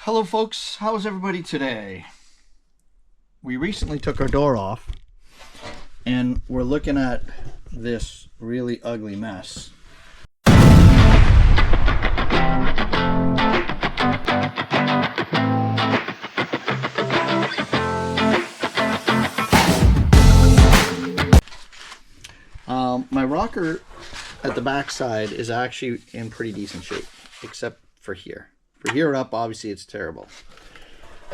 Hello folks, how's everybody today? We recently took our door off and we're looking at this really ugly mess. My rocker at the back side is actually in pretty decent shape, except for here. For here up, obviously it's terrible.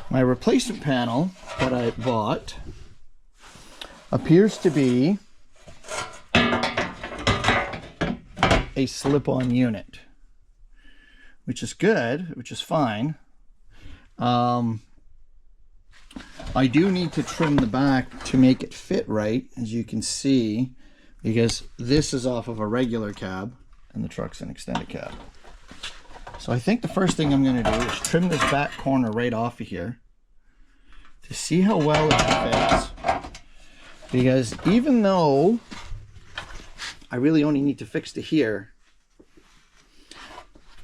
My replacement panel that I bought appears to be a slip-on unit, which is good, which is fine. I do need to trim the back to make it fit right, as you can see, because this is off of a regular cab and the truck's an extended cab. So I think the first thing I'm going to do is trim this back corner right off of here to see how well it fits. Because even though I really only need to fix to here,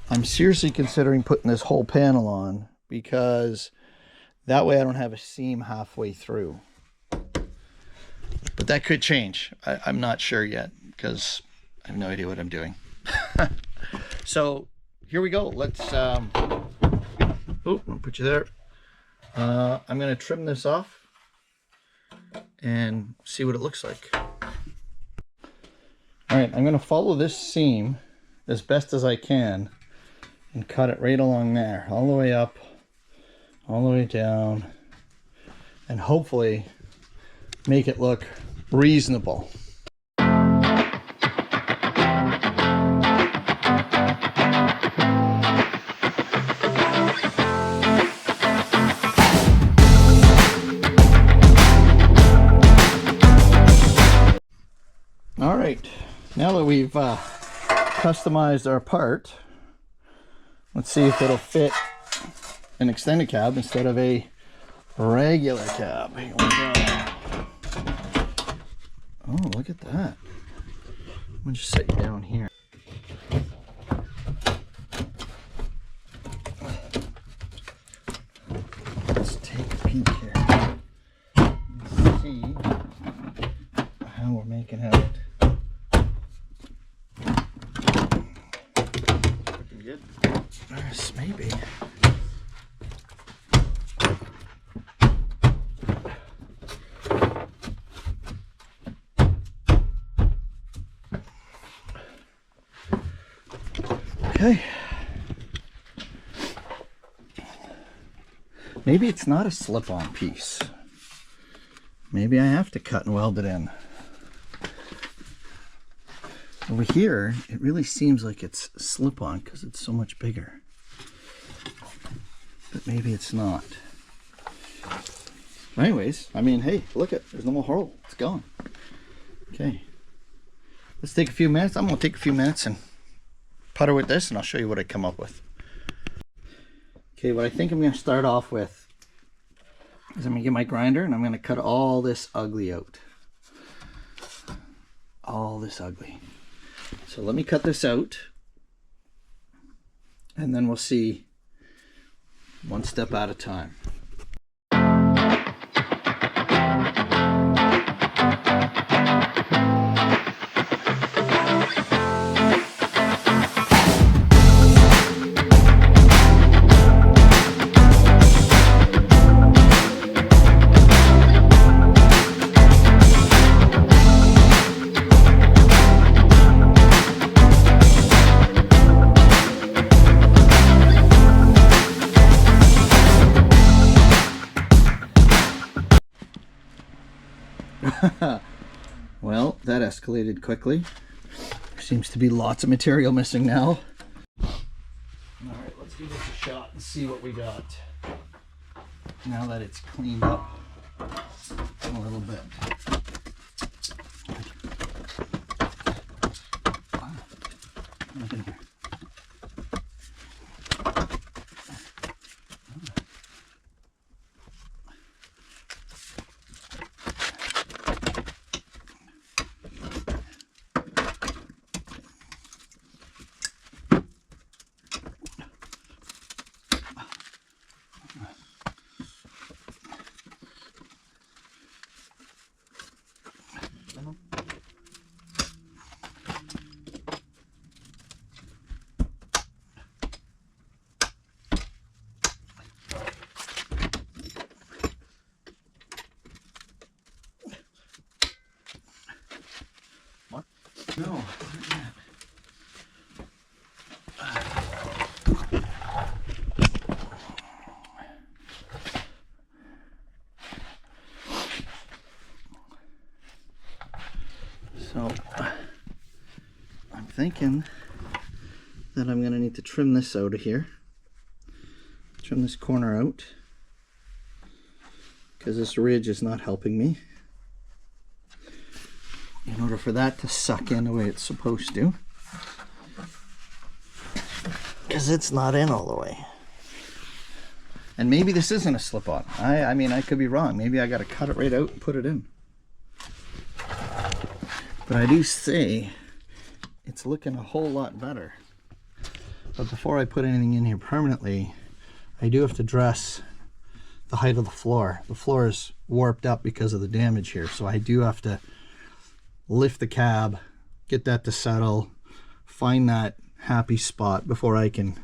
I'm seriously considering putting this whole panel on, because that way I don't have a seam halfway through. But that could change. I'm not sure yet, because I have no idea what I'm doing. So here we go. Let's I'll put you there. I'm going to trim this off and see what it looks like. All right, I'm going to follow this seam as best as I can and cut it right along there, all the way up, all the way down, and hopefully make it look reasonable. All right, now that we've customized our part, let's see if it'll fit an extended cab instead of a regular cab. Here we go. Oh, look at that. I'm gonna just set you down here. Let's take a peek here. Let's see how we're making out. Looking good. Yes, maybe. Okay. Maybe it's not a slip-on piece. Maybe I have to cut and weld it in. Over here, it really seems like it's slip-on because it's so much bigger. But maybe it's not. Anyways, I mean, hey, look at, there's no more hole. It's gone. Okay. Let's take a few minutes. I'm going to take a few minutes and putter with this, and I'll show you what I come up with. Okay, what I think I'm going to start off with is I'm going to get my grinder and I'm going to cut all this ugly out. All this ugly. So let me cut this out, and then we'll see one step at a time. Well, that escalated quickly. There seems to be lots of material missing now. Alright, let's give this a shot and see what we got. Now that it's cleaned up a little bit. Look in here. thinking that I'm going to need to trim this out of here. Trim this corner out, because this ridge is not helping me. In order for that to suck in the way it's supposed to. Because it's not in all the way. And maybe this isn't a slip-on. I mean, I could be wrong. Maybe I got to cut it right out and put it in. But I do say it's looking a whole lot better. But before I put anything in here permanently, I do have to dress the height of the floor. The floor is warped up because of the damage here. So I do have to lift the cab, get that to settle, find that happy spot before I can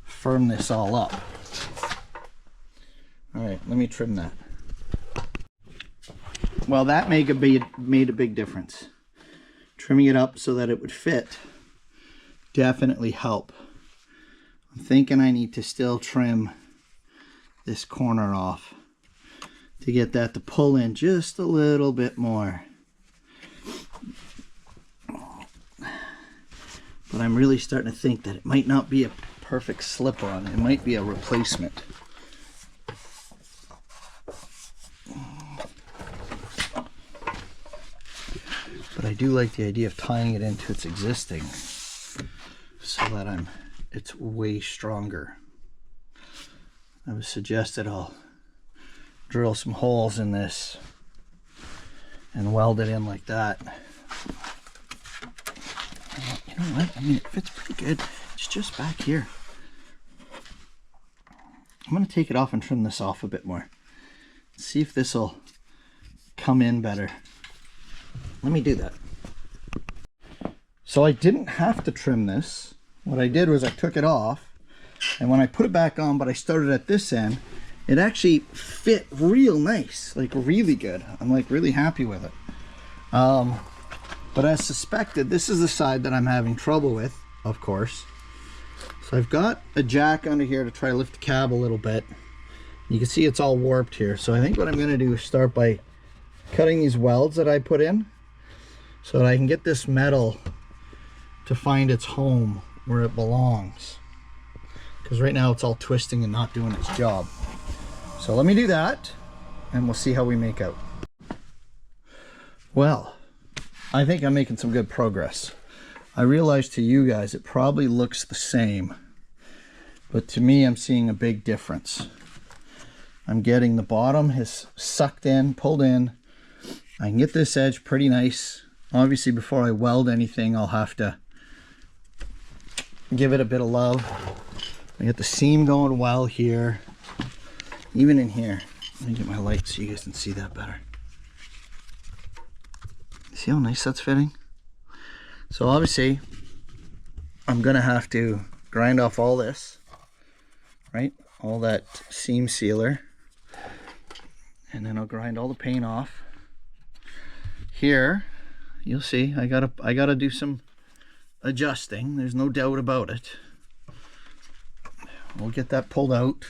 firm this all up. All right, let me trim that. Well, that made a big difference. Trimming it up so that it would fit definitely help. I'm thinking I need to still trim this corner off to get that to pull in just a little bit more. But I'm really starting to think that it might not be a perfect slip-on. It might be a replacement. But I do like the idea of tying it into its existing so that it's way stronger. I was suggested I'll drill some holes in this and weld it in like that. You know what? I mean, it fits pretty good. It's just back here. I'm going to take it off and trim this off a bit more. See if this will come in better. Let me do that. So I didn't have to trim this. What I did was I took it off, and when I put it back on, but I started at this end, it actually fit real nice, like really good. I'm like really happy with it. But as suspected, this is the side that I'm having trouble with, of course. So I've got a jack under here to try to lift the cab a little bit. You can see it's all warped here. So I think what I'm going to do is start by cutting these welds that I put in so that I can get this metal to find its home where it belongs. Because right now it's all twisting and not doing its job. So let me do that and we'll see how we make out. Well, I think I'm making some good progress. I realize to you guys it probably looks the same, but to me I'm seeing a big difference. I'm getting the bottom has sucked in, pulled in. I can get this edge pretty nice. Obviously before I weld anything I'll have to give it a bit of love. I get the seam going well here. Even in here. Let me get my light so you guys can see that better. See how nice that's fitting? So obviously, I'm gonna have to grind off all this, right? All that seam sealer. And then I'll grind all the paint off. Here, you'll see, I gotta do some adjusting. There's no doubt about it. We'll get that pulled out,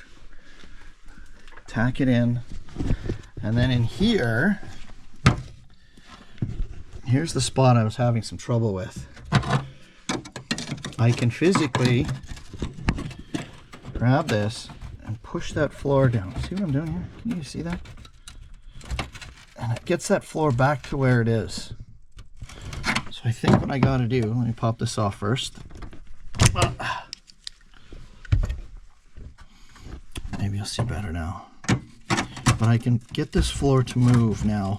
tack it in, and then in here, here's the spot I was having some trouble with. I can physically grab this and push that floor down. See what I'm doing here? Can you see that? And it gets that floor back to where it is. So I think what I gotta do, let me pop this off first. Maybe you'll see better now. But I can get this floor to move now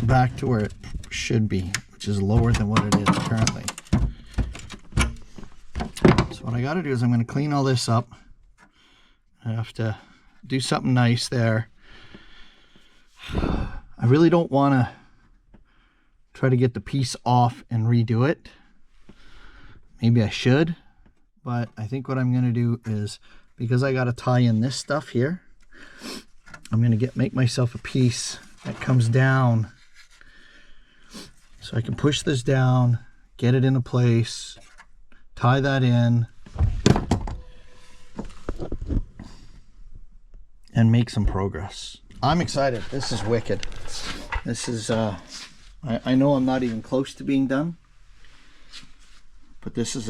back to where it should be, which is lower than what it is currently. So what I got to do is I'm going to clean all this up. I have to do something nice there. I really don't want to try to get the piece off and redo it. Maybe I should, but I think what I'm going to do is, because I got to tie in this stuff here, I'm going to make myself a piece that comes down so I can push this down, get it into place, tie that in, and make some progress. I'm excited. This is wicked. This is, I know I'm not even close to being done, but this is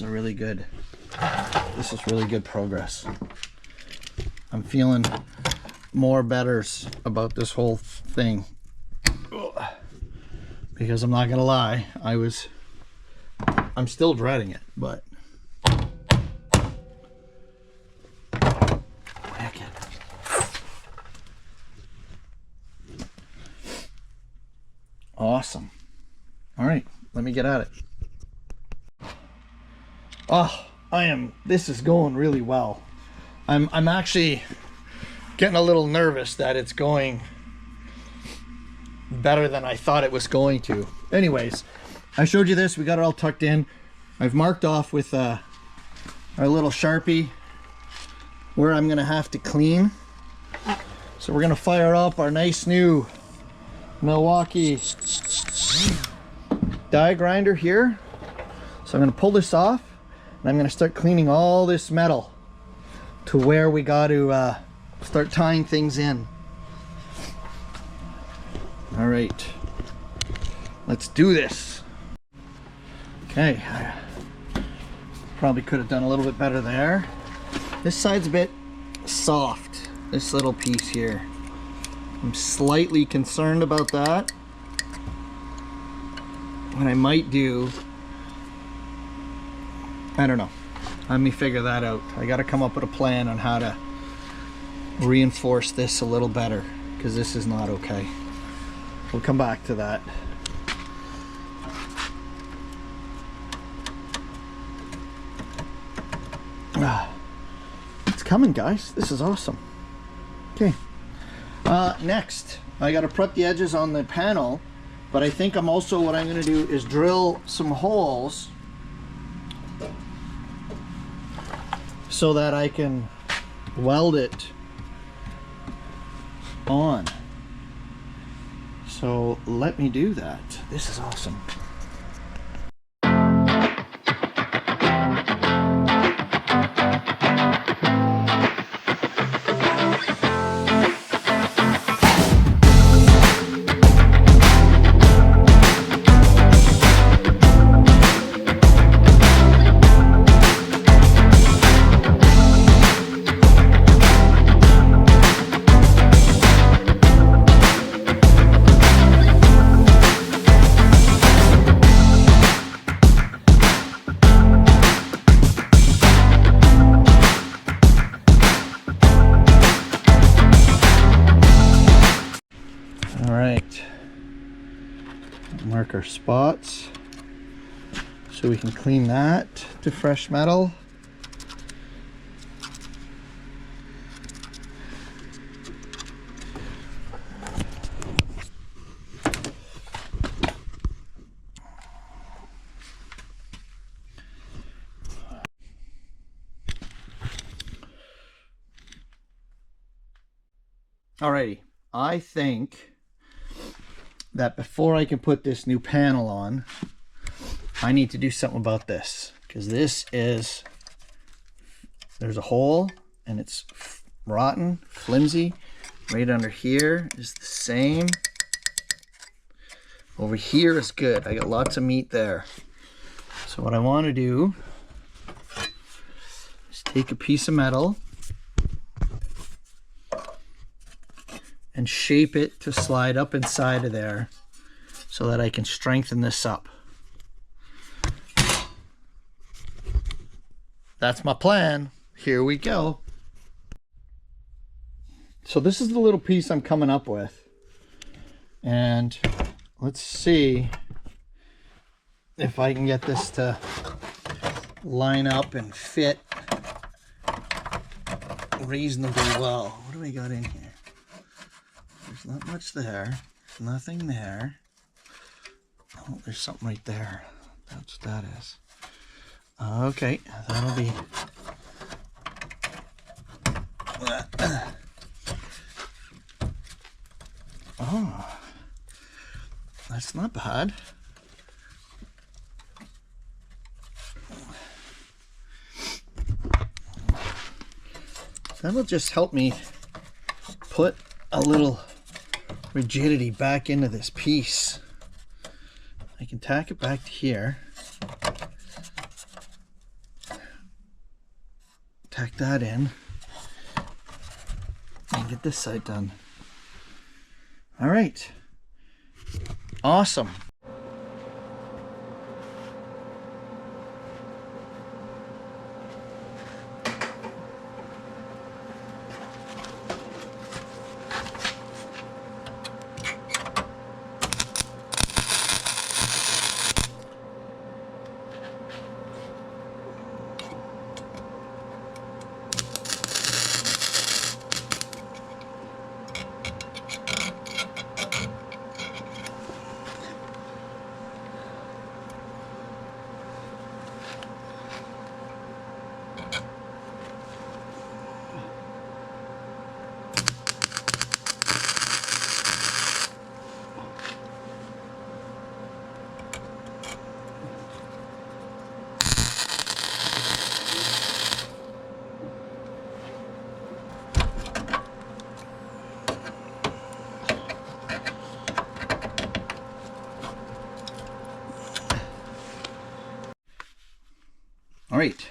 really good progress. I'm feeling more betters about this whole thing, because I'm not gonna lie, I'm still dreading it, but wicked. Awesome. All right, let me get at it. Oh, this is going really well. I'm actually getting a little nervous that it's going better than I thought it was going to. Anyways, I showed you this. We got it all tucked in. I've marked off with our little Sharpie where I'm gonna have to clean. So we're gonna fire up our nice new Milwaukee die grinder here. So I'm gonna pull this off and I'm gonna start cleaning all this metal to where we got to start tying things in. All right, let's do this. Okay, I probably could have done a little bit better there. This side's a bit soft, this little piece here. I'm slightly concerned about that. What I might do, I don't know. Let me figure that out. I got to come up with a plan on how to reinforce this a little better, because this is not okay. We'll come back to that. It's coming, guys. This is awesome. Okay. Next, I got to prep the edges on the panel, but I think what I'm going to do is drill some holes so that I can weld it on. So let me do that. This is awesome. Mark our spots so we can clean that to fresh metal. Alrighty, I think that before I can put this new panel on, I need to do something about this, because there's a hole and it's rotten, flimsy. Right under here is the same. Over here is good. I got lots of meat there. So what I want to do is take a piece of metal and shape it to slide up inside of there so that I can strengthen this up. That's my plan. Here we go. So this is the little piece I'm coming up with. And let's see if I can get this to line up and fit reasonably well. What do we got in here? There's not much there. There's nothing there. Oh, there's something right there. That's what that is. Okay, that'll be... Oh, that's not bad. That'll just help me put a little rigidity back into this piece. I can tack it back to here. tack that in and get this side done. All right, awesome. All right,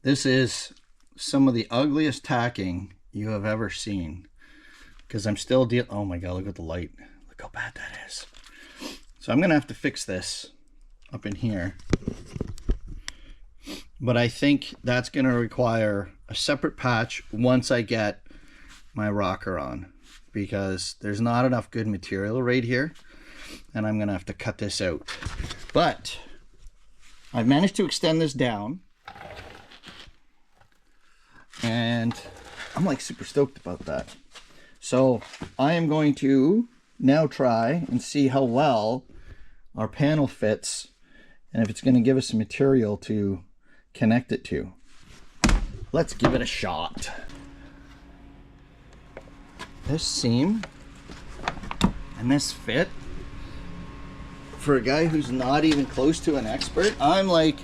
this is some of the ugliest tacking you have ever seen, because I'm still dealing. Oh my God, look at the light. Look how bad that is. So I'm gonna have to fix this up in here, but I think that's gonna require a separate patch once I get my rocker on, because there's not enough good material right here, and I'm gonna have to cut this out. But I've managed to extend this down, and I'm like super stoked about that. So I am going to now try and see how well our panel fits and if it's going to give us some material to connect it to. Let's give it a shot. This seam and this fit, for a guy who's not even close to an expert, I'm like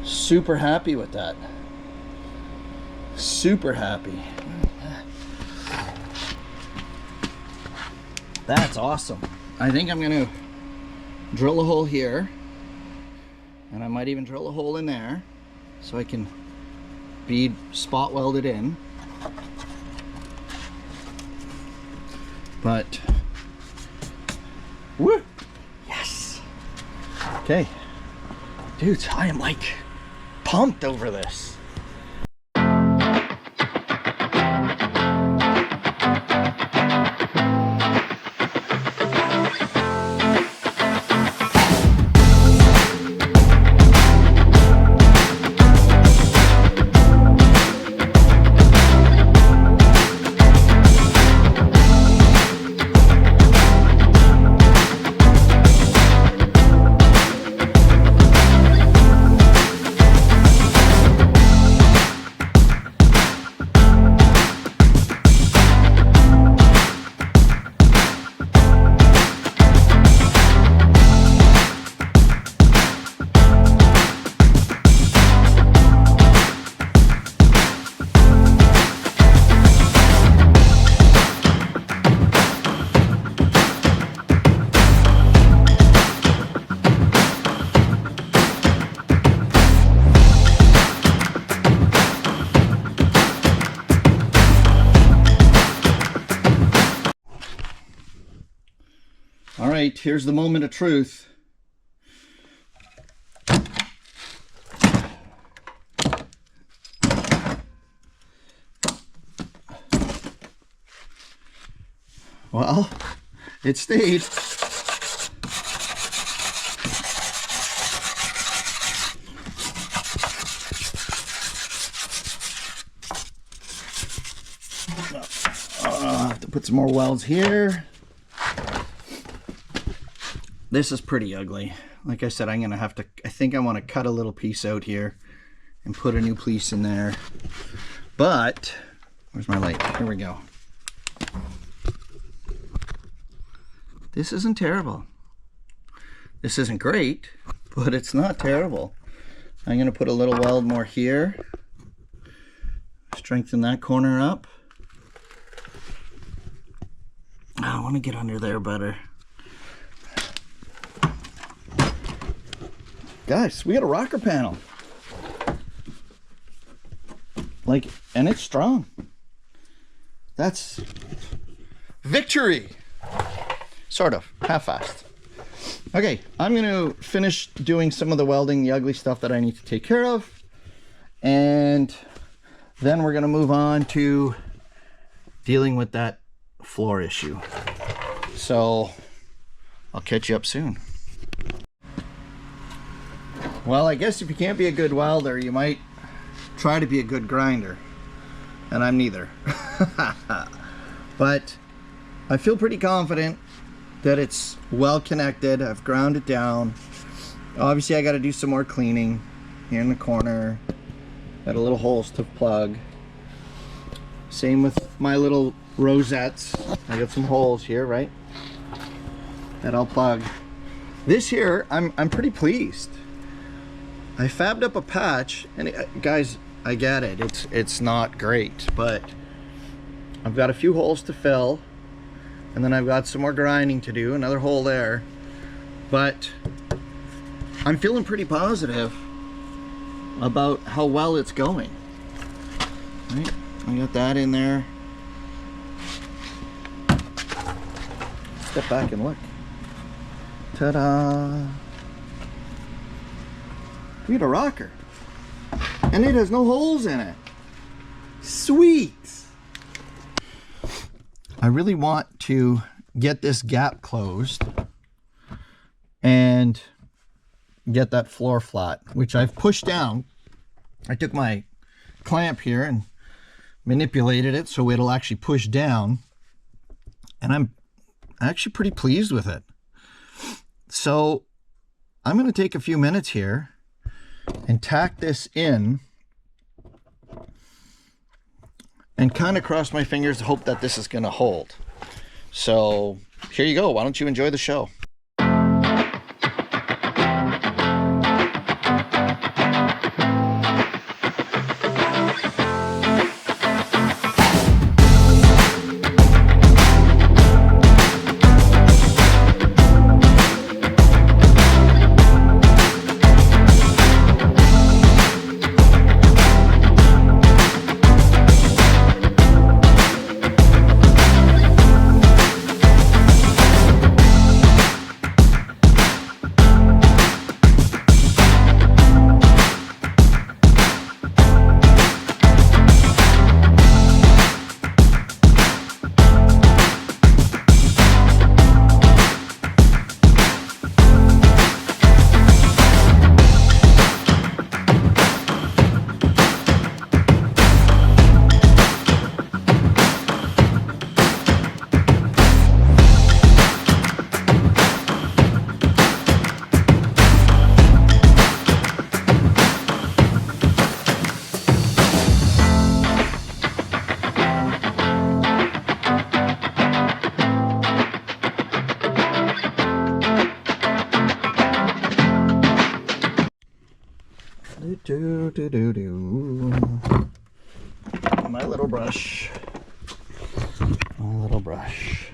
super happy with that. Super happy. That's awesome. I think I'm gonna drill a hole here, and I might even drill a hole in there so I can bead spot weld it in. But woo! Yes! Okay. Dudes, I am like pumped over this. All right, here's the moment of truth. Well, it stayed. I have to put some more welds here. This is pretty ugly. Like I said, I'm gonna have to, I think I want to cut a little piece out here and put a new piece in there. But where's my light? Here we go. This isn't terrible. This isn't great, but it's not terrible. I'm gonna put a little weld more here. Strengthen that corner up. I want to get under there better. Guys, we got a rocker panel. Like, and it's strong. That's victory. Sort of, half-assed. Okay, I'm gonna finish doing some of the welding, the ugly stuff that I need to take care of. And then we're gonna move on to dealing with that floor issue. So I'll catch you up soon. Well, I guess if you can't be a good welder, you might try to be a good grinder. And I'm neither. But I feel pretty confident that it's well connected. I've ground it down. Obviously I got to do some more cleaning here in the corner. Got a little holes to plug. Same with my little rosettes. I got some holes here, right? That I'll plug. This here, I'm pretty pleased. I fabbed up a patch, and guys, I get it. It's not great, but I've got a few holes to fill, and then I've got some more grinding to do. Another hole there, but I'm feeling pretty positive about how well it's going. Right? I got that in there. Step back and look. Ta-da! We got a rocker. And it has no holes in it. Sweet! I really want to get this gap closed and get that floor flat, which I've pushed down. I took my clamp here and manipulated it so it'll actually push down, and I'm actually pretty pleased with it. So I'm going to take a few minutes here and tack this in and kind of cross my fingers to hope that this is going to hold. So here you go. Why don't you enjoy the show? My little brush. My little brush.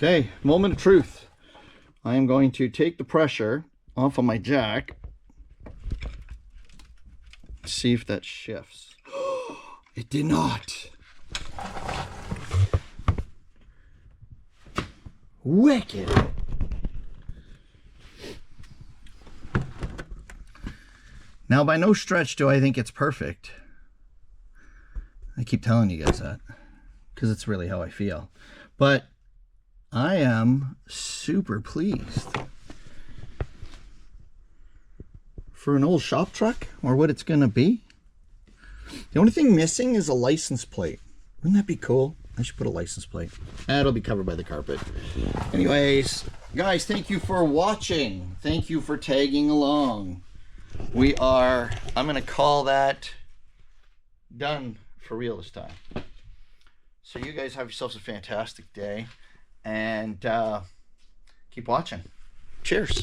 Okay, moment of truth. I am going to take the pressure off of my jack. See if that shifts. It did not. Wicked. Now, by no stretch do I think it's perfect. I keep telling you guys that because it's really how I feel. But I am super pleased. For an old shop truck, or what it's going to be. The only thing missing is a license plate. Wouldn't that be cool? I should put a license plate. That'll be covered by the carpet. Anyways, guys, thank you for watching. Thank you for tagging along. I'm going to call that done for real this time. So you guys have yourselves a fantastic day. and keep watching. Cheers.